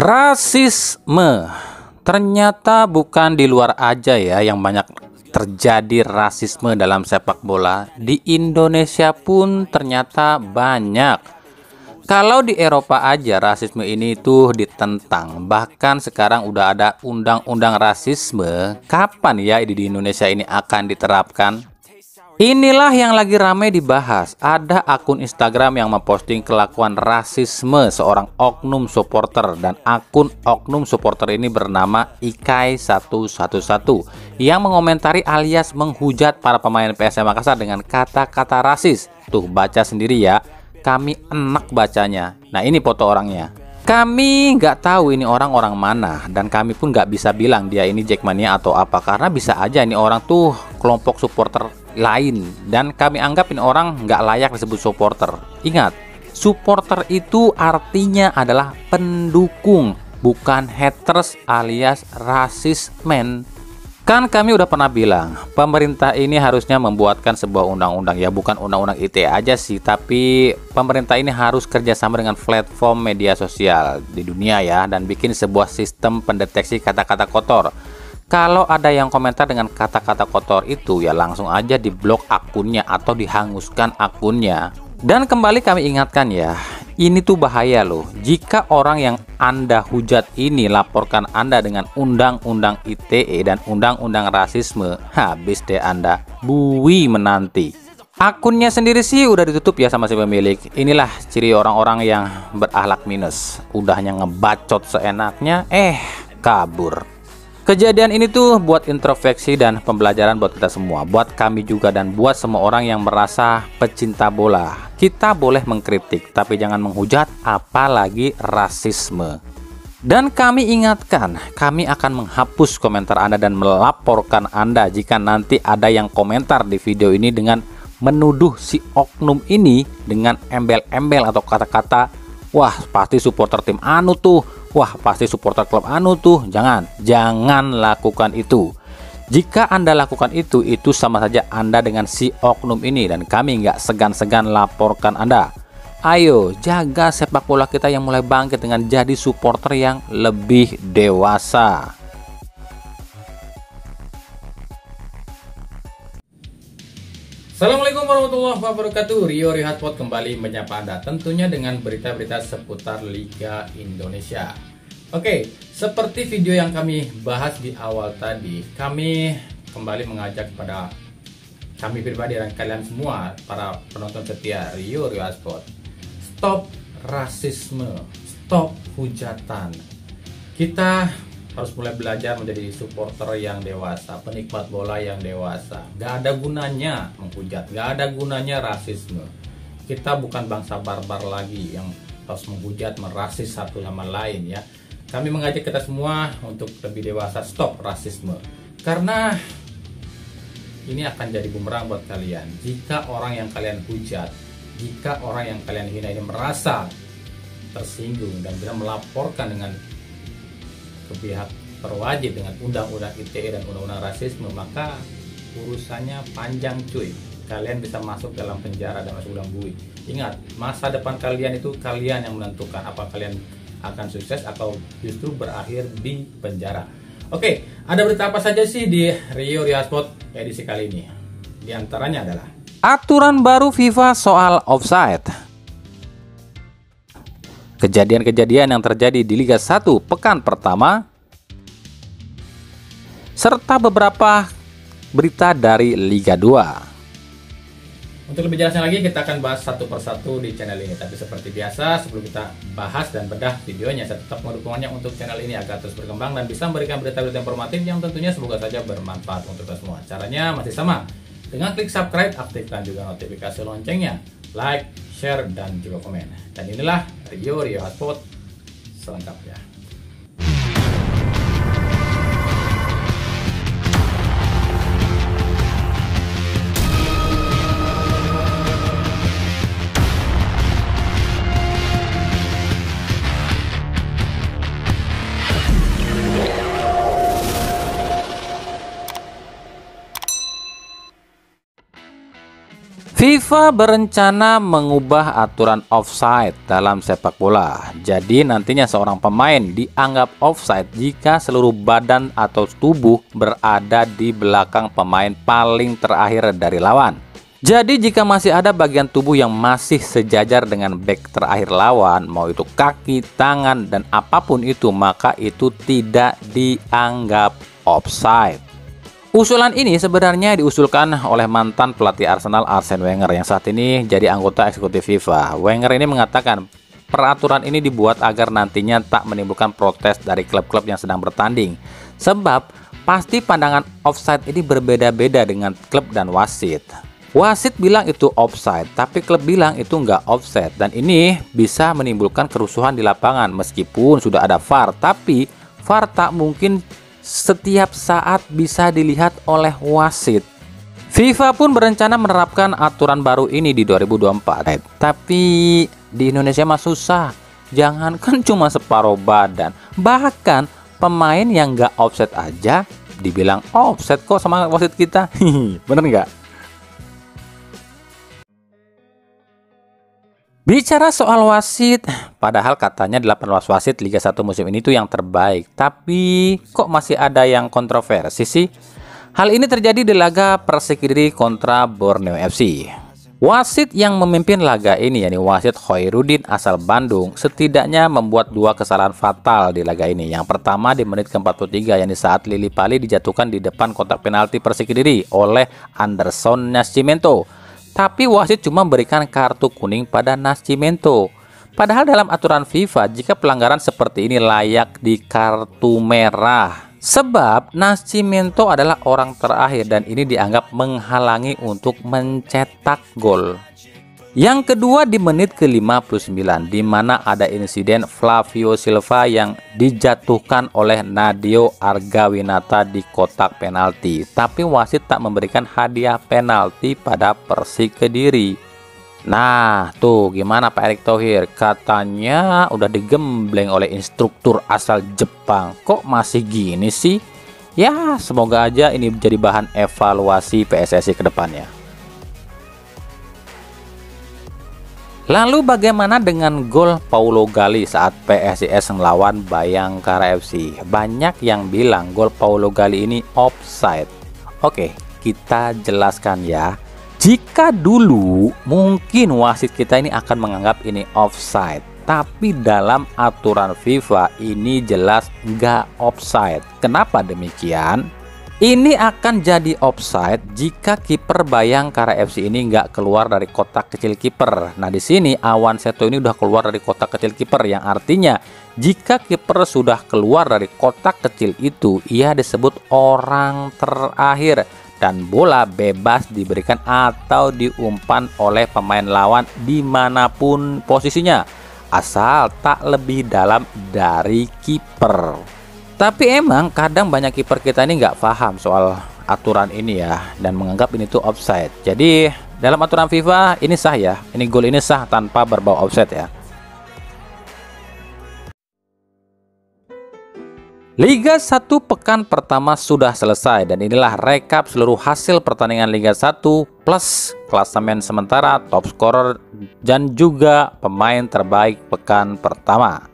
Rasisme ternyata bukan di luar aja ya yang banyak terjadi rasisme dalam sepak bola. Di Indonesia pun ternyata banyak. Kalau di Eropa aja rasisme ini tuh ditentang. Bahkan sekarang udah ada undang-undang rasisme. Kapan ya di Indonesia ini akan diterapkan? Inilah yang lagi ramai dibahas. Ada akun Instagram yang memposting kelakuan rasisme seorang oknum supporter, dan akun oknum supporter ini bernama Ikai111 yang mengomentari alias menghujat para pemain PSM Makassar dengan kata-kata rasis. Tuh baca sendiri ya, kami enak bacanya. Nah ini foto orangnya. Kami nggak tahu ini orang mana, dan kami pun nggak bisa bilang dia ini Jackmania atau apa, karena bisa aja ini orang tuh kelompok supporter lain, dan kami anggap ini orang nggak layak disebut supporter. Ingat, supporter itu artinya adalah pendukung, bukan haters alias rasis men. Kan kami udah pernah bilang, pemerintah ini harusnya membuatkan sebuah undang-undang, ya bukan undang-undang ITE aja sih, tapi pemerintah ini harus kerjasama dengan platform media sosial di dunia ya, dan bikin sebuah sistem pendeteksi kata-kata kotor. Kalau ada yang komentar dengan kata-kata kotor itu, ya langsung aja diblok akunnya atau dihanguskan akunnya. Dan kembali kami ingatkan ya, ini tuh bahaya loh. Jika orang yang Anda hujat ini laporkan Anda dengan undang-undang ITE dan undang-undang rasisme, habis deh Anda, bui menanti. Akunnya sendiri sih udah ditutup ya sama si pemilik. Inilah ciri orang-orang yang berakhlak minus. Udahnya ngebacot seenaknya, kabur. Kejadian ini tuh buat introspeksi dan pembelajaran buat kita semua, buat kami juga, dan buat semua orang yang merasa pecinta bola. Kita boleh mengkritik, tapi jangan menghujat, apalagi rasisme. Dan kami ingatkan, kami akan menghapus komentar Anda dan melaporkan Anda jika nanti ada yang komentar di video ini dengan menuduh si oknum ini dengan embel-embel atau kata-kata, wah pasti supporter tim anu tuh, wah pasti supporter klub anu tuh. Jangan lakukan itu. Jika Anda lakukan itu sama saja Anda dengan si oknum ini, dan kami nggak segan-segan laporkan Anda. Ayo jaga sepak bola kita yang mulai bangkit dengan jadi supporter yang lebih dewasa. Assalamualaikum warahmatullahi wabarakatuh. Rio Rihatpot kembali menyapa Anda, tentunya dengan berita-berita seputar Liga Indonesia. Oke, seperti video yang kami bahas di awal tadi, kami kembali mengajak kepada kami pribadi dan kalian semua, para penonton setia Rio Rihatpot, stop rasisme, stop hujatan. Kita harus mulai belajar menjadi supporter yang dewasa, penikmat bola yang dewasa. Gak ada gunanya menghujat, gak ada gunanya rasisme. Kita bukan bangsa barbar lagi yang harus menghujat, merasis satu sama lain ya. Kami mengajak kita semua untuk lebih dewasa, stop rasisme. Karena ini akan jadi bumerang buat kalian. Jika orang yang kalian hujat, jika orang yang kalian hina ini merasa tersinggung dan bisa melaporkan dengan ke pihak berwajib dengan undang-undang ITE dan undang-undang rasisme, maka urusannya panjang cuy. Kalian bisa masuk dalam penjara dan masuk dalam bui. Ingat, masa depan kalian itu kalian yang menentukan, apa kalian akan sukses atau justru berakhir di penjara. Oke, ada berita apa saja sih di Rio Rihatpot edisi kali ini? Di antaranya adalah aturan baru FIFA soal offside. Kejadian-kejadian yang terjadi di Liga 1 pekan pertama, serta beberapa berita dari Liga 2. Untuk lebih jelasnya lagi, kita akan bahas satu persatu di channel ini. Tapi seperti biasa, sebelum kita bahas dan bedah videonya, saya tetap mendukungannya untuk channel ini agar terus berkembang dan bisa memberikan berita-berita informatif yang tentunya semoga saja bermanfaat untuk kita semua. Caranya masih sama, dengan klik subscribe, aktifkan juga notifikasi loncengnya, like, share, dan juga komen. Dan inilah Rio Rihatpot selengkapnya. FIFA berencana mengubah aturan offside dalam sepak bola. Jadi nantinya seorang pemain dianggap offside jika seluruh badan atau tubuh berada di belakang pemain paling terakhir dari lawan. Jadi jika masih ada bagian tubuh yang masih sejajar dengan bek terakhir lawan, mau itu kaki, tangan, dan apapun itu, maka itu tidak dianggap offside. Usulan ini sebenarnya diusulkan oleh mantan pelatih Arsenal Arsene Wenger yang saat ini jadi anggota eksekutif FIFA. Wenger ini mengatakan peraturan ini dibuat agar nantinya tak menimbulkan protes dari klub-klub yang sedang bertanding. Sebab pasti pandangan offside ini berbeda-beda dengan klub dan wasit. Wasit bilang itu offside, tapi klub bilang itu nggak offside. Dan ini bisa menimbulkan kerusuhan di lapangan meskipun sudah ada VAR. Tapi VAR tak mungkin setiap saat bisa dilihat oleh wasit. FIFA pun berencana menerapkan aturan baru ini di 2024. Tapi di Indonesia mah susah. Jangankan cuma separuh badan, bahkan pemain yang nggak offset aja dibilang offset kok sama wasit kita. Bener nggak? Bicara soal wasit, padahal katanya 8 wasit Liga 1 musim ini tuh yang terbaik. Tapi kok masih ada yang kontroversi sih? Hal ini terjadi di laga Persik Kediri kontra Borneo FC. Wasit yang memimpin laga ini, yakni wasit Khairuddin asal Bandung, setidaknya membuat 2 kesalahan fatal di laga ini. Yang pertama di menit ke-43, yakni saat Lili Pali dijatuhkan di depan kotak penalti Persik Kediri oleh Anderson Nascimento. Tapi wasit cuma memberikan kartu kuning pada Nascimento. Padahal dalam aturan FIFA, jika pelanggaran seperti ini layak di kartu merah. Sebab Nascimento adalah orang terakhir dan ini dianggap menghalangi untuk mencetak gol. Yang kedua di menit ke-59, di mana ada insiden Flavio Silva yang dijatuhkan oleh Nadio Argawinata di kotak penalti. Tapi wasit tak memberikan hadiah penalti pada Persik Kediri. Nah, tuh gimana Pak Erick Thohir? Katanya udah digembleng oleh instruktur asal Jepang. Kok masih gini sih? Ya, semoga aja ini menjadi bahan evaluasi PSSI ke depannya. Lalu bagaimana dengan gol Paulo Gali saat PSIS melawan Bayangkara FC? Banyak yang bilang gol Paulo Gali ini offside. Oke, kita jelaskan ya. Jika dulu mungkin wasit kita ini akan menganggap ini offside, tapi dalam aturan FIFA ini jelas nggak offside. Kenapa demikian? Ini akan jadi offside jika kiper Bayangkara FC ini nggak keluar dari kotak kecil kiper. Nah di sini Awan Seto ini udah keluar dari kotak kecil kiper, yang artinya jika kiper sudah keluar dari kotak kecil itu, ia disebut orang terakhir dan bola bebas diberikan atau diumpan oleh pemain lawan dimanapun posisinya, asal tak lebih dalam dari kiper. Tapi emang kadang banyak kiper kita ini nggak paham soal aturan ini ya, dan menganggap ini tuh offside. Jadi dalam aturan FIFA ini sah ya, ini gol ini sah tanpa berbau offside ya. Liga 1 pekan pertama sudah selesai dan inilah rekap seluruh hasil pertandingan Liga 1 plus klasemen sementara, top scorer dan juga pemain terbaik pekan pertama.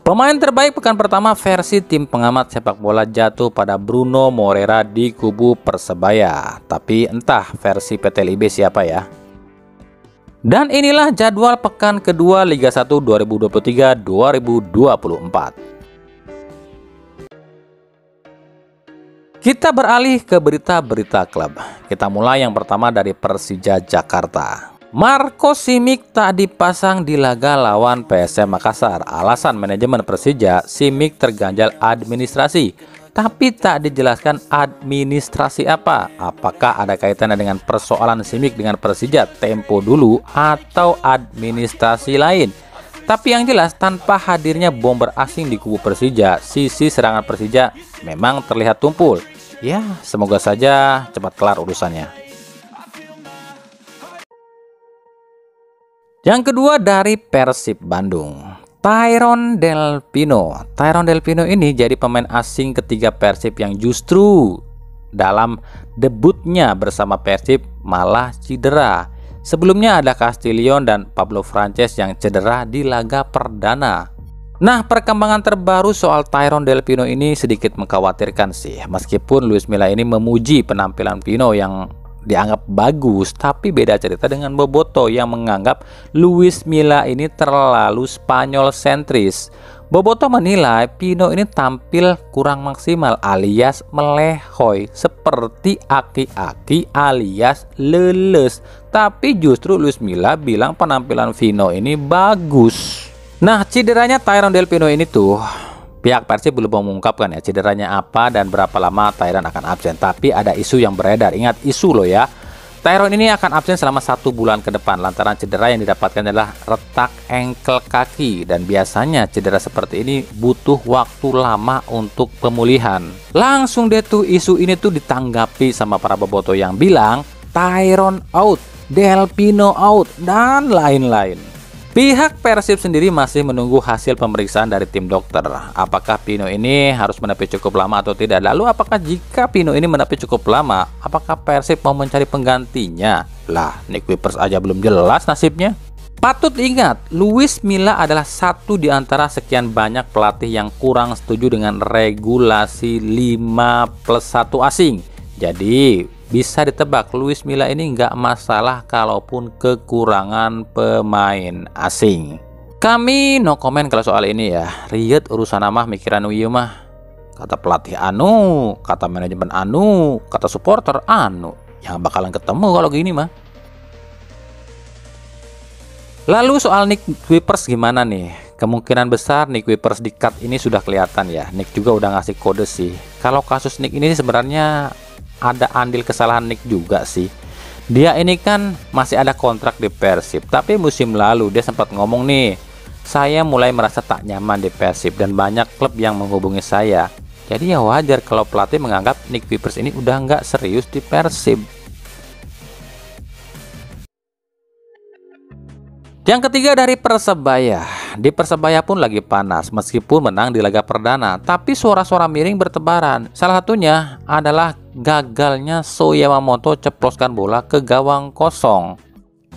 Pemain terbaik pekan pertama versi tim pengamat sepak bola jatuh pada Bruno Moreira di kubu Persebaya. Tapi entah versi PT LIB siapa ya. Dan inilah jadwal pekan kedua Liga 1 2023-2024. Kita beralih ke berita-berita klub. Kita mulai yang pertama dari Persija Jakarta. Marco Simic tak dipasang di laga lawan PSM Makassar. Alasan manajemen Persija, Simic terganjal administrasi. Tapi tak dijelaskan administrasi apa. Apakah ada kaitannya dengan persoalan Simic dengan Persija tempo dulu atau administrasi lain? Tapi yang jelas tanpa hadirnya bomber asing di kubu Persija, sisi serangan Persija memang terlihat tumpul. Ya, semoga saja cepat kelar urusannya. Yang kedua dari Persib Bandung, Tyrone Del Pino. Tyrone Del Pino ini jadi pemain asing ketiga Persib yang justru dalam debutnya bersama Persib malah cedera. Sebelumnya ada Castillon dan Pablo Frances yang cedera di laga perdana. Nah, perkembangan terbaru soal Tyrone Del Pino ini sedikit mengkhawatirkan sih. Meskipun Luis Milla ini memuji penampilan Pino yang dianggap bagus, tapi beda cerita dengan Boboto yang menganggap Luis Milla ini terlalu Spanyol sentris. Boboto menilai Pino ini tampil kurang maksimal alias melehoy seperti aki-aki alias leles. Tapi justru Luis Milla bilang penampilan Pino ini bagus. Nah, cederanya Tyrone Del Pino ini tuh pihak Persib belum mengungkapkan ya cederanya apa dan berapa lama Tyrone akan absen. Tapi ada isu yang beredar, ingat isu loh ya. Tyrone ini akan absen selama 1 bulan ke depan lantaran cedera yang didapatkan adalah retak engkel kaki. Dan biasanya cedera seperti ini butuh waktu lama untuk pemulihan. Langsung deh tuh isu ini tuh ditanggapi sama para boboto yang bilang Tyrone out, Del Pino out, dan lain-lain. Pihak Persib sendiri masih menunggu hasil pemeriksaan dari tim dokter. Apakah Pino ini harus menepi cukup lama atau tidak? Lalu apakah jika Pino ini menepi cukup lama, apakah Persib mau mencari penggantinya? Lah, Nick Wipers aja belum jelas nasibnya. Patut ingat, Luis Milla adalah satu di antara sekian banyak pelatih yang kurang setuju dengan regulasi 5+1 asing. Jadi bisa ditebak Luis Milla ini nggak masalah kalaupun kekurangan pemain asing. Kami no komen kalau soal ini ya. Riet urusan mah mikiran wieu mah. Kata pelatih anu, kata manajemen anu, kata supporter anu. Yang bakalan ketemu kalau gini mah. Lalu soal Nick Wipers gimana nih? Kemungkinan besar Nick Wipers di cut ini sudah kelihatan ya. Nick juga udah ngasih kode sih. Kalau kasus Nick ini sebenarnya ada andil kesalahan Nick juga sih. Dia ini kan masih ada kontrak di Persib, tapi musim lalu dia sempat ngomong nih, saya mulai merasa tak nyaman di Persib dan banyak klub yang menghubungi saya. Jadi ya wajar kalau pelatih menganggap Nick Wipers ini udah nggak serius di Persib. Yang ketiga dari Persebaya. Di Persebaya pun lagi panas meskipun menang di laga perdana, tapi suara-suara miring bertebaran. Salah satunya adalah gagalnya So Yamamoto ceploskan bola ke gawang kosong.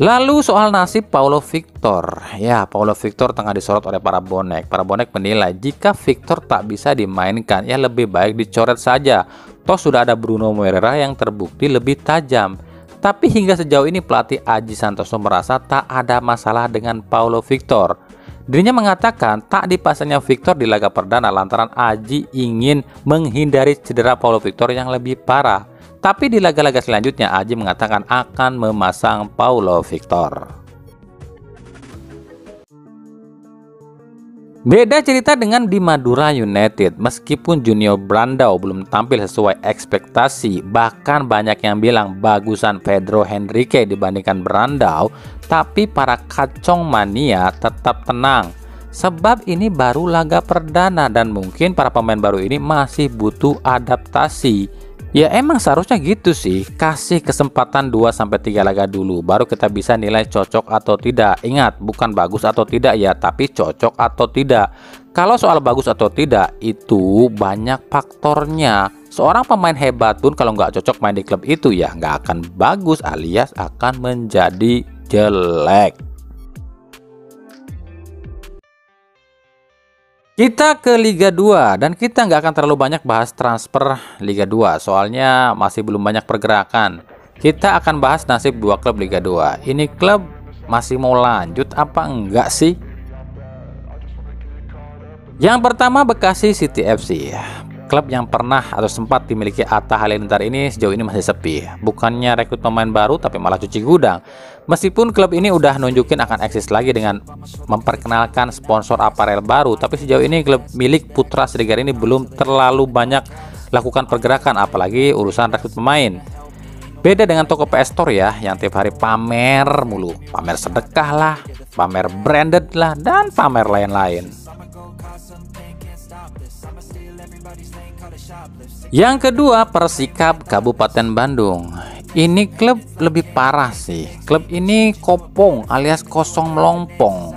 Lalu soal nasib Paulo Victor. Ya, Paulo Victor tengah disorot oleh para bonek. Para bonek menilai jika Victor tak bisa dimainkan, ya lebih baik dicoret saja. Toh sudah ada Bruno Moreira yang terbukti lebih tajam. Tapi hingga sejauh ini pelatih Aji Santoso merasa tak ada masalah dengan Paulo Victor. Dirinya mengatakan tak dipasangnya Victor di laga perdana lantaran Aji ingin menghindari cedera Paulo Victor yang lebih parah. Tapi di laga-laga selanjutnya Aji mengatakan akan memasang Paulo Victor. Beda cerita dengan di Madura United. Meskipun Junior Brandao belum tampil sesuai ekspektasi, bahkan banyak yang bilang bagusan Pedro Henrique dibandingkan Brandao, tapi para kacong mania tetap tenang. Sebab ini baru laga perdana dan mungkin para pemain baru ini masih butuh adaptasi. Ya emang seharusnya gitu sih, kasih kesempatan 2-3 laga dulu baru kita bisa nilai cocok atau tidak. Ingat, bukan bagus atau tidak ya, tapi cocok atau tidak. Kalau soal bagus atau tidak itu banyak faktornya. Seorang pemain hebat pun kalau nggak cocok main di klub itu ya nggak akan bagus alias akan menjadi jelek. Kita ke Liga 2 dan kita nggak akan terlalu banyak bahas transfer Liga 2 soalnya masih belum banyak pergerakan. Kita akan bahas nasib 2 klub Liga 2. Ini klub masih mau lanjut apa enggak sih? Yang pertama Bekasi City FC. Klub yang pernah atau sempat dimiliki Atta Halilintar ini sejauh ini masih sepi. Bukannya rekrut pemain baru tapi malah cuci gudang. Meskipun klub ini udah nunjukin akan eksis lagi dengan memperkenalkan sponsor aparel baru, tapi sejauh ini klub milik Putra Srigari ini belum terlalu banyak lakukan pergerakan apalagi urusan rekrut pemain. Beda dengan toko PS Store ya yang tiap hari pamer mulu, pamer sedekah lah, pamer branded lah, dan pamer lain-lain. Yang kedua Persikap Kabupaten Bandung. Ini klub lebih parah sih. Klub ini kopong alias kosong melompong.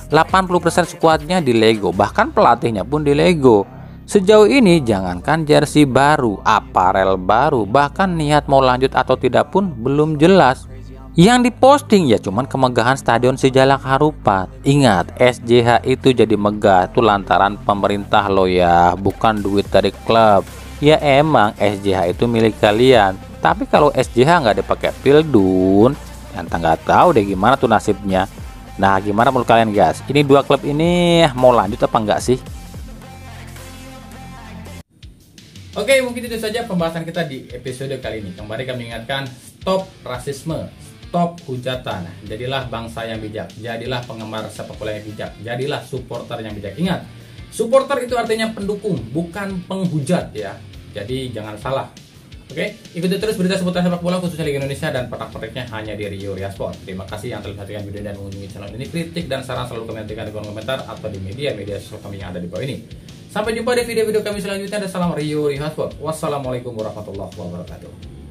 80% skuadnya di Lego, bahkan pelatihnya pun di Lego. Sejauh ini jangankan jersey baru, aparel baru, bahkan niat mau lanjut atau tidak pun belum jelas. Yang diposting ya cuman kemegahan Stadion Sijalak Harupat. Ingat, SJH itu jadi megah tuh lantaran pemerintah lo ya, bukan duit dari klub. Ya emang SJH itu milik kalian, tapi kalau SJH nggak dipakai Pildun, ente nggak tahu deh gimana tuh nasibnya. Nah, gimana menurut kalian guys? Ini dua klub ini mau lanjut apa enggak sih? Oke, mungkin itu saja pembahasan kita di episode kali ini. Kembali kami ingatkan, stop rasisme, stop hujatan. Jadilah bangsa yang bijak, jadilah penggemar sepak bola yang bijak, jadilah supporter yang bijak. Ingat, supporter itu artinya pendukung, bukan penghujat ya. Jadi jangan salah. Oke, ikuti terus berita seputar sepak bola khususnya Liga Indonesia dan pernak-perniknya hanya di Rio Ria Sport. Terima kasih yang telah menonton video dan mengunjungi channel ini. Kritik dan saran selalu kami nantikan di kolom komentar atau di media sosial kami yang ada di bawah ini. Sampai jumpa di video-video kami selanjutnya. Dan salam Rio Ria Sport. Wassalamualaikum warahmatullahi wabarakatuh.